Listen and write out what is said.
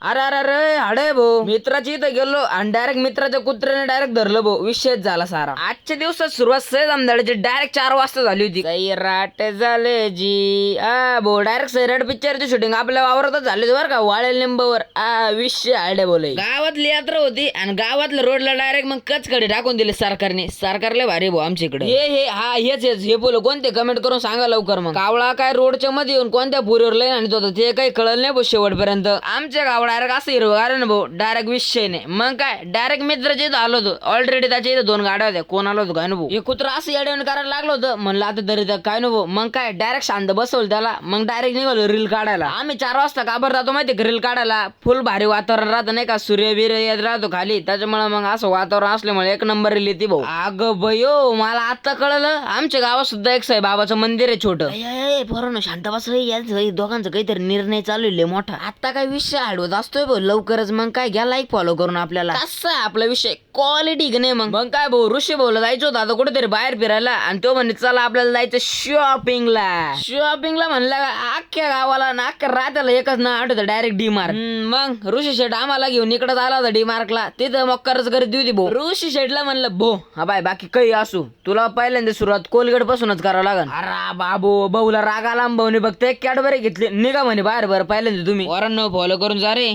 अरे अरे अरे हाडे भाऊ, मित्राची इथं गेलो आणि डायरेक्ट मित्राच्या कुत्र्याने डायरेक्ट धरलं भाऊ. विषयच झाला सारा. आजच्या दिवसात सुरुवात सहज आमदाड्याची डायरेक्ट 4 वाजता झाली होती. सैराट झाले जी भाऊ, डायरेक्ट सैराट पिक्चरची शूटिंग आपल्या वावरातच झाली होती बरं का, वाळेल लिंबावर. विषय हाडे बोले. गावातली यात्रा होती आणि गावातल्या रोडला डायरेक्ट मग कचकडे टाकून दिले सरकारले भारी भाऊ आमच्या इकडे. हेच हे बोल कोणते कमेंट करून सांगा लवकर. मग कावळा काय रोडच्या मध्ये येऊन कोणत्या पुरीवर लय आणत होता ते काही कळलं नाही भाऊ शेवटपर्यंत. आमच्या गावात डायरेक्ट असं हिरवगार ना भाऊ, डायरेक्ट विषय नाही. मग काय डायरेक्ट मित्राच्या इथं आलो होतो. ऑलरेडी त्याच्या इथं 2 गाड्या होत्या. कोण आलो होतो काय नको, हे कुत्र असं येड्यावरून करायला लागलो होतं. म्हणलं आता तरी काय नको. मग काय डायरेक्ट शांत बसवलं त्याला. मग डायरेक्ट निघालो रील काढायला. आम्ही 4 वाजता काबर जातो माहिती रील काढायला. फुल भारी वातावरण राहतं नाही का, सूर्य बिर्य येत राहतो खाली, त्याच्यामुळे मग असं वातावरण असल्यामुळे 1 नंबर रील येते भाऊ. अगं बयो, मला आता कळलं आमच्या गावात सुद्धा एक साईबाबाचं मंदिर आहे छोटं. पोरांनो शांत बस, दोघांचं काहीतरी निर्णय चालू आहे मोठा. आता काय विषय आडवत असतोय भाऊ लवकरच. मग काय घ्या लाईक फॉलो करून आपल्याला. कसं आहे आपला विषय क्वालिटी नाही. मग काय भाऊ, ऋषी भाऊला जायचं होतं आता कुठेतरी बाहेर फिरायला आणि तो म्हणे चला आपल्याला जायचं शॉपिंगला म्हणलं अख्ख्या गावाला ना अख्ख्या रात्याला एकच ना आठवतं डायरेक्ट डी मार्क. मग ऋषी शेठ आम्हाला घेऊन इकडे आला होता डी मार्कला. तिथं मक्कारच गर्दी होती भाऊ. ऋषी शेठला म्हणलं भो हा बाय बाकी काही असू तुला पहिल्यांदा सुरुवात कोलगेट पासूनच करावं लागल. अरे बाबू भाऊला राग आला. भाऊने फक्त एक कॅडबरी घेतली निघा म्हणे बाहेर. बरं पहिल्यांदा तुम्ही वरांनो फॉलो करून जा रे.